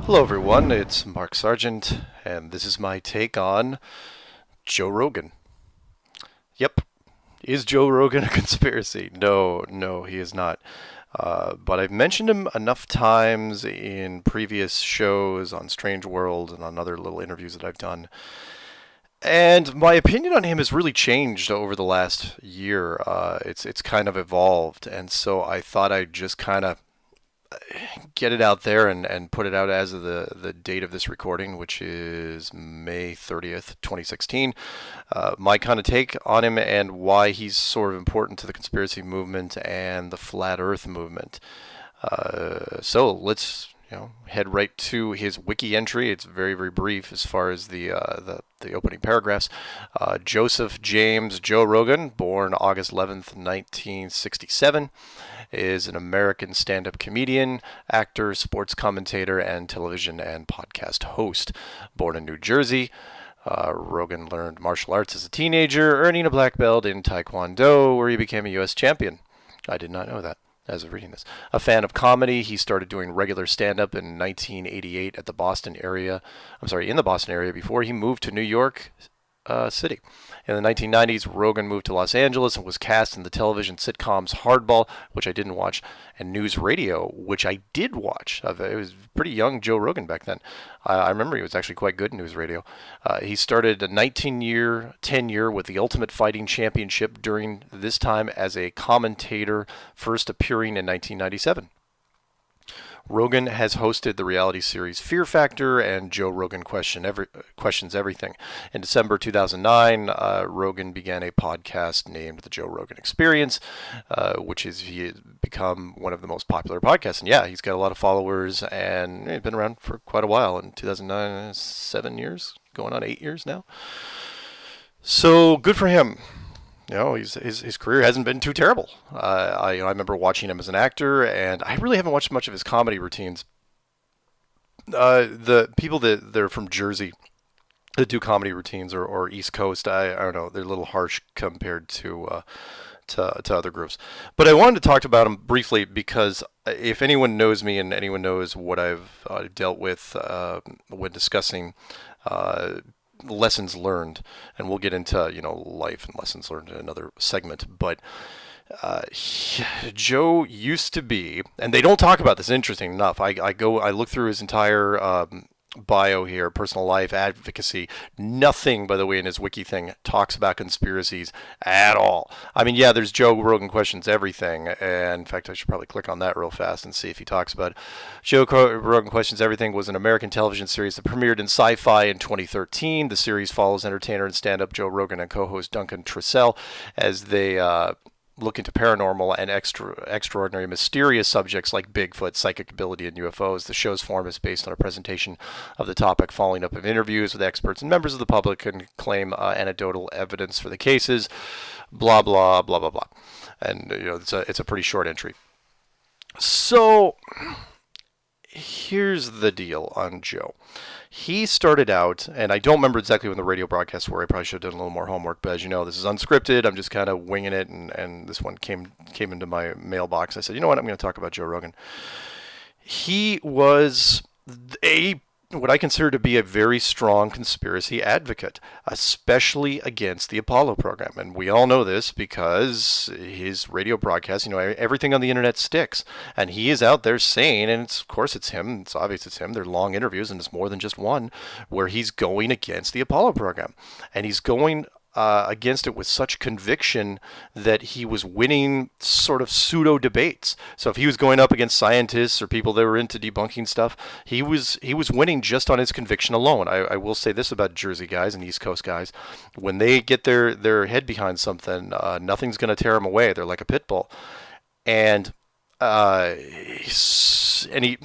Hello, everyone. It's Mark Sargent, and this is my take on Joe Rogan. Yep. Is Joe Rogan a conspiracy? No, he is not. But I've mentioned him enough times in previous shows on Strange World and on other little interviews that I've done. And my opinion on him has really changed over the last year. It's kind of evolved, and so I thought I'd just kind of get it out there and put it out as of the date of this recording, which is May 30th, 2016. My kind of take on him and why he's sort of important to the conspiracy movement and the flat earth movement. So let's head right to his wiki entry. It's very, very brief as far as the opening paragraphs. Joseph James Joe Rogan, born August 11th, 1967, is an American stand-up comedian, actor, sports commentator, and television and podcast host. Born in New Jersey, Rogan learned martial arts as a teenager, earning a black belt in Taekwondo, where he became a U.S. champion. I did not know that as of reading this. A fan of comedy, he started doing regular stand-up in 1988 at the Boston area. In the Boston area before he moved to New York City. In the 1990s, Rogan moved to Los Angeles and was cast in the television sitcoms Hardball, which I didn't watch, and News Radio, which I did watch. It was pretty young Joe Rogan back then. I remember he was actually quite good in News Radio. He started a 19-year tenure with the Ultimate Fighting Championship during this time as a commentator, first appearing in 1997. Rogan has hosted the reality series Fear Factor and Joe Rogan Questions Everything. In December 2009, Rogan began a podcast named The Joe Rogan Experience, he has become one of the most popular podcasts. And yeah, he's got a lot of followers, and he's been around for quite a while. In 2009, 7 years, going on 8 years now. So good for him. His career hasn't been too terrible. I remember watching him as an actor, and I really haven't watched much of his comedy routines. The people that are from Jersey that do comedy routines or East Coast, I don't know, they're a little harsh compared to other groups. But I wanted to talk about him briefly because if anyone knows me and anyone knows what I've dealt with when discussing lessons learned, and we'll get into life and lessons learned in another segment, but Joe used to be, and they don't talk about this, interesting enough. I look through his entire bio here, personal life, advocacy. Nothing, by the way, in his wiki thing talks about conspiracies at all. I mean, yeah, there's Joe Rogan Questions Everything, and in fact, I should probably click on that real fast and see if he talks about it. Joe Rogan Questions Everything was an American television series that premiered in Sci-Fi in 2013. The series follows entertainer and stand-up Joe Rogan and co-host Duncan Trussell as they look into paranormal and extraordinary mysterious subjects like Bigfoot, psychic ability, and UFOs. The show's form is based on a presentation of the topic following up of interviews with experts and members of the public and claim anecdotal evidence for the cases, blah, blah, blah, blah, blah. And, it's a pretty short entry. So here's the deal on Joe. He started out, and I don't remember exactly when the radio broadcasts were. I probably should have done a little more homework, but as you know, this is unscripted. I'm just kind of winging it, and this one came into my mailbox. I said, you know what, I'm going to talk about Joe Rogan. He was what I consider to be a very strong conspiracy advocate, especially against the Apollo program. And we all know this because his radio broadcast, everything on the internet sticks. And he is out there saying, and of course it's him, it's obvious it's him, they're long interviews, and it's more than just one, where he's going against the Apollo program. And he's going against it with such conviction that he was winning sort of pseudo debates. So if he was going up against scientists or people that were into debunking stuff, he was winning just on his conviction alone. I will say this about Jersey guys and East Coast guys: when they get their head behind something, nothing's going to tear them away. They're like a pit bull, and he.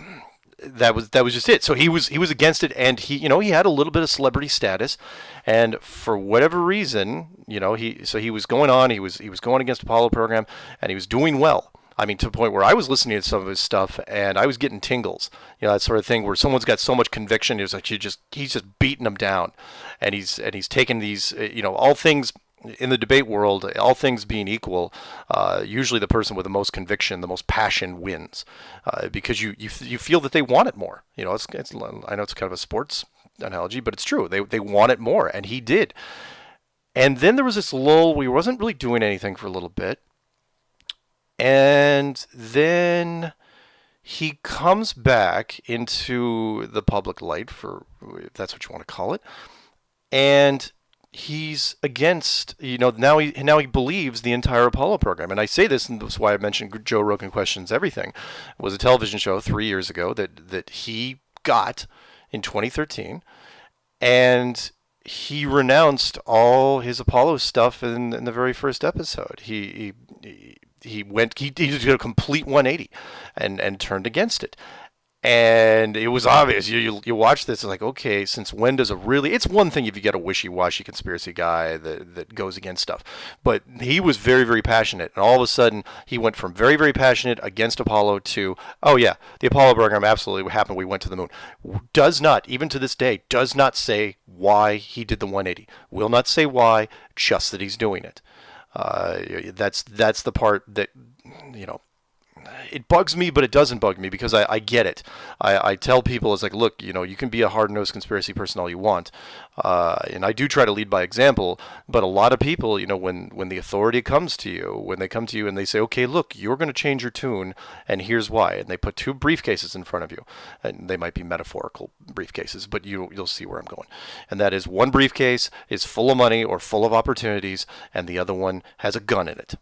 That was just it. So he was against it, and he had a little bit of celebrity status, and for whatever reason, he was going on. He was going against the Apollo program, and he was doing well. I mean, to the point where I was listening to some of his stuff, and I was getting tingles. That sort of thing where someone's got so much conviction, it's like he's just beating them down, and he's taking these all things in the debate world, all things being equal, usually the person with the most conviction, the most passion wins, because you feel that they want it more. I know it's kind of a sports analogy, but it's true. They want it more, and he did. And then there was this lull. We wasn't really doing anything for a little bit, and then he comes back into the public light, for if that's what you want to call it, and he's against, now he believes the entire Apollo program. And I say this, and that's why I mentioned Joe Rogan Questions Everything. It was a television show 3 years ago that he got in 2013, and he renounced all his Apollo stuff in the very first episode. He did a complete 180 and turned against it. And it was obvious. You watch this, it's like, okay, since when does it's one thing if you get a wishy-washy conspiracy guy that goes against stuff. But he was very, very passionate. And all of a sudden, he went from very, very passionate against Apollo to, oh yeah, the Apollo program absolutely happened. We went to the moon. Does not, even to this day, does not say why he did the 180. Will not say why, just that he's doing it. That's the part that, it bugs me, but it doesn't bug me because I get it. I tell people, it's like, look, you can be a hard-nosed conspiracy person all you want. And I do try to lead by example, but a lot of people, when the authority comes to you, when they come to you and they say, okay, look, you're going to change your tune, and here's why. And they put two briefcases in front of you. And they might be metaphorical briefcases, but you'll see where I'm going. And that is, one briefcase is full of money or full of opportunities, and the other one has a gun in it.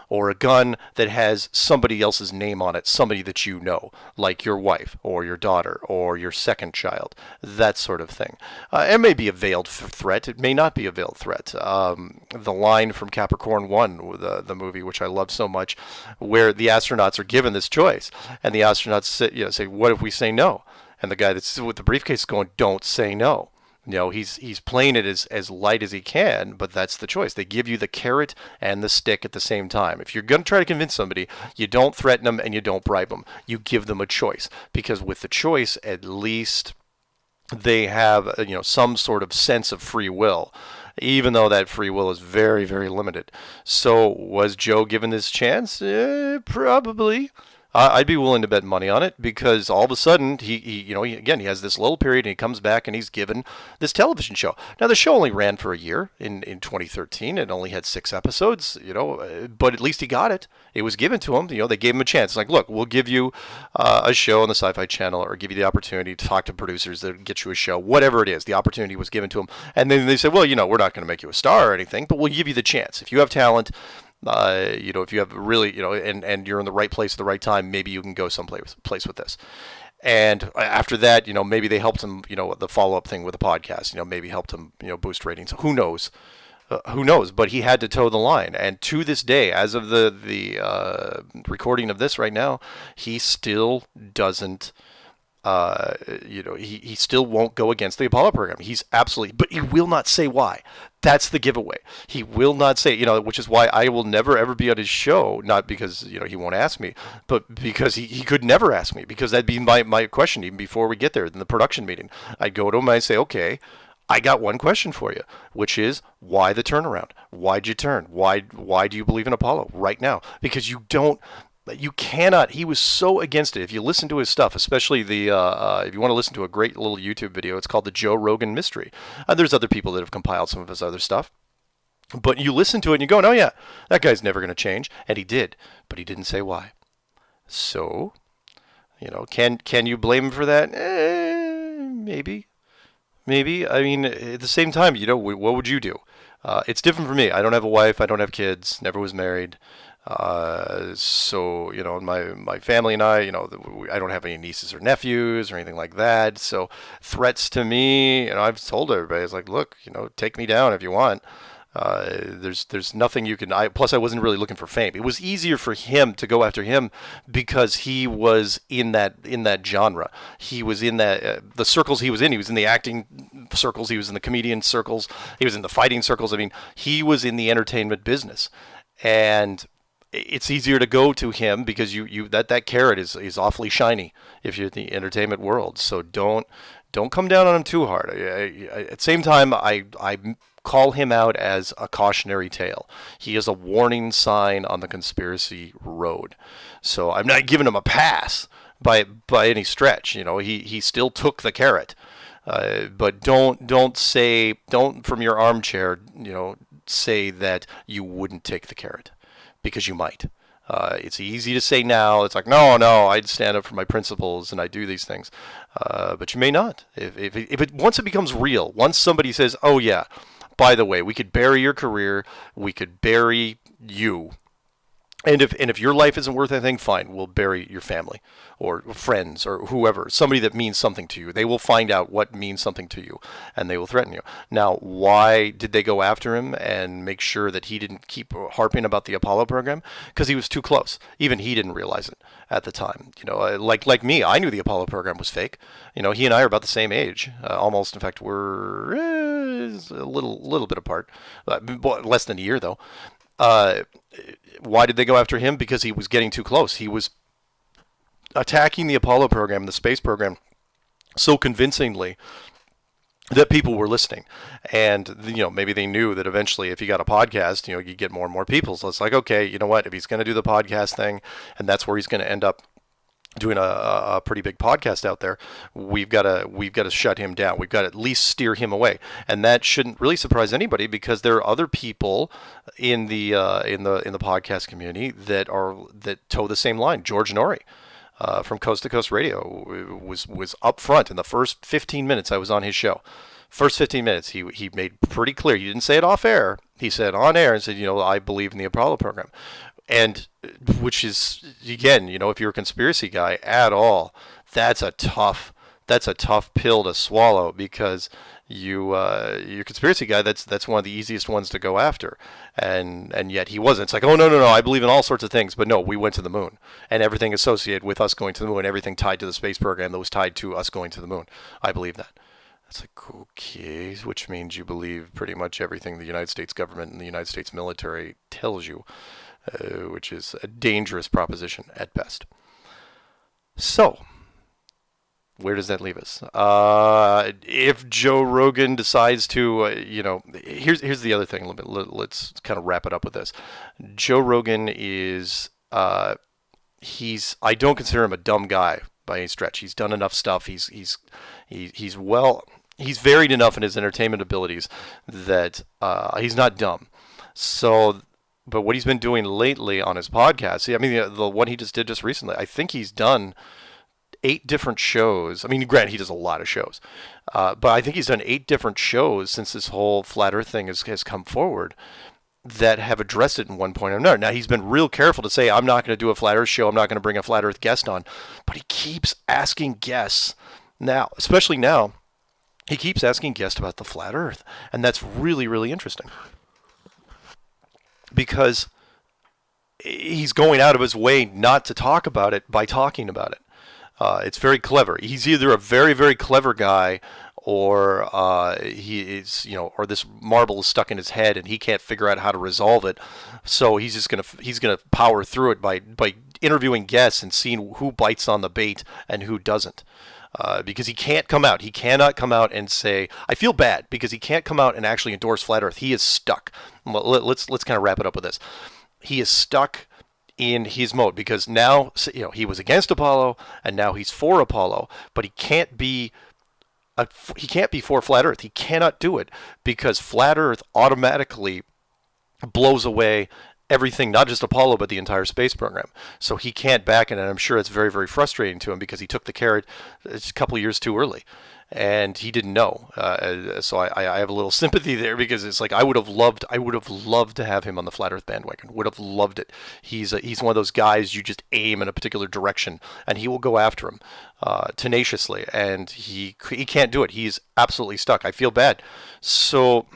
Or a gun that has somebody else's name on it, somebody that you know, like your wife or your daughter or your second child, that sort of thing. It may be a veiled threat. It may not be a veiled threat. The line from Capricorn 1, the movie, which I love so much, where the astronauts are given this choice, and the astronauts say, what if we say no? And the guy that's with the briefcase is going, don't say no. He's playing it as light as he can, but that's the choice. They give you the carrot and the stick at the same time. If you're going to try to convince somebody, you don't threaten them and you don't bribe them. You give them a choice, because with the choice, at least they have some sort of sense of free will, even though that free will is very, very limited. So was Joe given this chance? Probably. I'd be willing to bet money on it, because all of a sudden he has this little period, and he comes back and he's given this television show. Now the show only ran for a year in 2013. It only had 6 episodes, but at least he got it. It was given to him. They gave him a chance. It's like, look, we'll give you a show on the Sci-Fi Channel, or give you the opportunity to talk to producers that get you a show, whatever it is. The opportunity was given to him, and then they said, well, we're not going to make you a star or anything, but we'll give you the chance. If you have talent, if you have really, and you're in the right place at the right time, maybe you can go someplace with this. And after that, maybe they helped him, the follow-up thing with the podcast, maybe helped him, boost ratings. Who knows? Who knows? But he had to toe the line. And to this day, as of the recording of this right now, he still doesn't. He still won't go against the Apollo program. He's absolutely, but he will not say why. That's the giveaway. He will not say, which is why I will never ever be on his show. Not because he won't ask me, but because he could never ask me, because that'd be my question even before we get there in the production meeting. I'd go to him and I'd say, okay, I got one question for you, which is, why the turnaround? Why'd you turn? Why do you believe in Apollo right now? Because you cannot. He was so against it. If you listen to his stuff, especially if you want to listen to a great little YouTube video, it's called the Joe Rogan Mystery. There's other people that have compiled some of his other stuff, but you listen to it and you go, oh yeah, that guy's never going to change, and he did, but he didn't say why. So, can you blame him for that? Maybe. I mean, at the same time, what would you do? It's different for me. I don't have a wife. I don't have kids. Never was married. So my family and I don't have any nieces or nephews or anything like that. So threats to me, I've told everybody, it's like, look, take me down if you want. There's nothing you can. Plus, I wasn't really looking for fame. It was easier for him to go after him because he was in that genre. He was in that the circles he was in. He was in the acting circles. He was in the comedian circles. He was in the fighting circles. I mean, he was in the entertainment business, and it's easier to go to him because that carrot is awfully shiny if you're in the entertainment world. So don't come down on him too hard. At the same time, I call him out as a cautionary tale. He is a warning sign on the conspiracy road. So I'm not giving him a pass by any stretch. He still took the carrot. But don't from your armchair, say that you wouldn't take the carrot, because you might. It's easy to say now. It's like, no, I'd stand up for my principles and I do these things. But you may not. Once it becomes real, once somebody says, oh yeah, by the way, we could bury your career, we could bury you. And if your life isn't worth anything, fine, we'll bury your family or friends or whoever, somebody that means something to you. They will find out what means something to you, and they will threaten you. Now, why did they go after him and make sure that he didn't keep harping about the Apollo program? Because he was too close. Even he didn't realize it at the time. Like me, I knew the Apollo program was fake. He and I are about the same age, almost. In fact, we're a little bit apart, less than a year though. Why did they go after him? Because he was getting too close. He was attacking the Apollo program, the space program, so convincingly that people were listening. And, maybe they knew that eventually if you got a podcast, you'd get more and more people. So it's like, okay, you know what? If he's going to do the podcast thing, and that's where he's going to end up doing a pretty big podcast out there, we've got to shut him down. We've got to at least steer him away, and that shouldn't really surprise anybody, because there are other people in the podcast community that toe the same line. George Norrie, from Coast to Coast Radio, was up front in the first 15 minutes I was on his show. First 15 minutes, he made pretty clear. He didn't say it off air. He said on air and said, I believe in the Apollo program. And which is, again, if you're a conspiracy guy at all, that's a tough pill to swallow, because you're a conspiracy guy. That's one of the easiest ones to go after, and yet he wasn't. It's like, oh no, I believe in all sorts of things, but no, we went to the moon, and everything associated with us going to the moon, everything tied to the space program that was tied to us going to the moon. I believe that. It's like, okay, which means you believe pretty much everything the United States government and the United States military tells you. Which is a dangerous proposition at best. So, where does that leave us? If Joe Rogan decides to, here's the other thing. Let's kind of wrap it up with this. Joe Rogan is, I don't consider him a dumb guy by any stretch. He's done enough stuff. He's varied enough in his entertainment abilities that he's not dumb. So. But what he's been doing lately on his podcast, the one he just did just recently, I think he's done 8 different shows. Granted, he does a lot of shows, but I think he's done 8 different shows since this whole flat Earth thing has come forward that have addressed it in one point or another. Now, he's been real careful to say, I'm not going to do a flat Earth show, I'm not going to bring a flat Earth guest on, but he keeps asking guests now, especially now, he keeps asking guests about the flat Earth, and that's really, really interesting. Because he's going out of his way not to talk about it by talking about it. It's very clever. He's either a very, very clever guy, or he is, or this marble is stuck in his head and he can't figure out how to resolve it. So he's gonna power through it by interviewing guests and seeing who bites on the bait and who doesn't. Because he can't come out. He cannot come out and say, I feel bad, because he can't come out and actually endorse flat Earth. He is stuck. Let's kind of wrap it up with this. He is stuck in his mode, because now, he was against Apollo and now he's for Apollo, but he can't be for flat Earth. He cannot do it, because flat Earth automatically blows away everything, not just Apollo, but the entire space program. So he can't back it, and I'm sure it's very, very frustrating to him, because he took the carrot a couple of years too early, and he didn't know. So I have a little sympathy there, because it's like I would have loved to have him on the flat Earth bandwagon. Would have loved it. He's one of those guys you just aim in a particular direction, and he will go after him tenaciously, and he can't do it. He's absolutely stuck. I feel bad. So.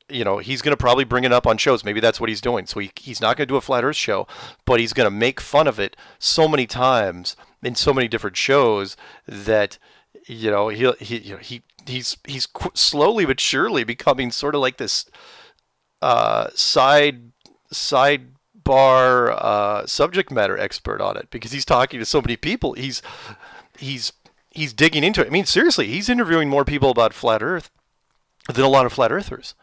He's going to probably bring it up on shows. Maybe that's what he's doing. So he's not going to do a flat Earth show, but he's going to make fun of it so many times in so many different shows that he's slowly but surely becoming sort of like this sidebar subject matter expert on it, because he's talking to so many people. He's digging into it. Seriously, he's interviewing more people about flat Earth than a lot of flat earthers.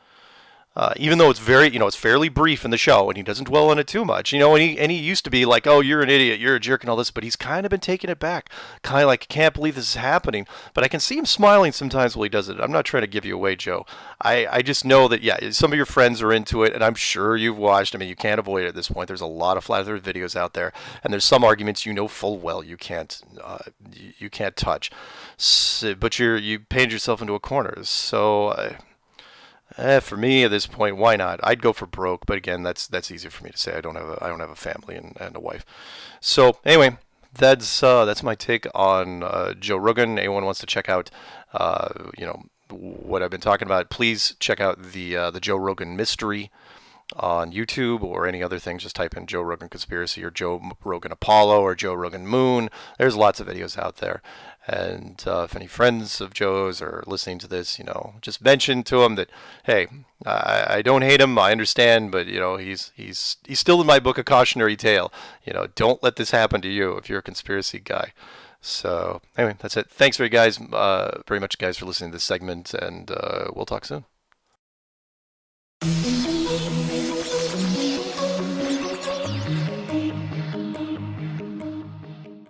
Even though it's very, it's fairly brief in the show, and he doesn't dwell on it too much, and he used to be like, oh, you're an idiot, you're a jerk, and all this, but he's kind of been taking it back, kind of like, can't believe this is happening. But I can see him smiling sometimes while he does it. I'm not trying to give you away, Joe. I just know that, yeah, some of your friends are into it, and I'm sure you've watched. I mean, you can't avoid it at this point. There's a lot of flat earth videos out there, and there's some arguments you know full well you can't touch, but you painted yourself into a corner. So. For me at this point, why not? I'd go for broke, but again, that's easy for me to say. I don't have a family and a wife. So anyway, that's my take on Joe Rogan. Anyone wants to check out, what I've been talking about? Please check out the Joe Rogan Mystery on YouTube or any other thing. Just type in Joe Rogan Conspiracy or Joe Rogan Apollo or Joe Rogan Moon. There's lots of videos out there. And if any friends of Joe's are listening to this, just mention to them that, hey, I don't hate him. I understand, but he's still in my book a cautionary tale. Don't let this happen to you if you're a conspiracy guy. So anyway, that's it. Thanks very much, guys, for listening to this segment, and we'll talk soon.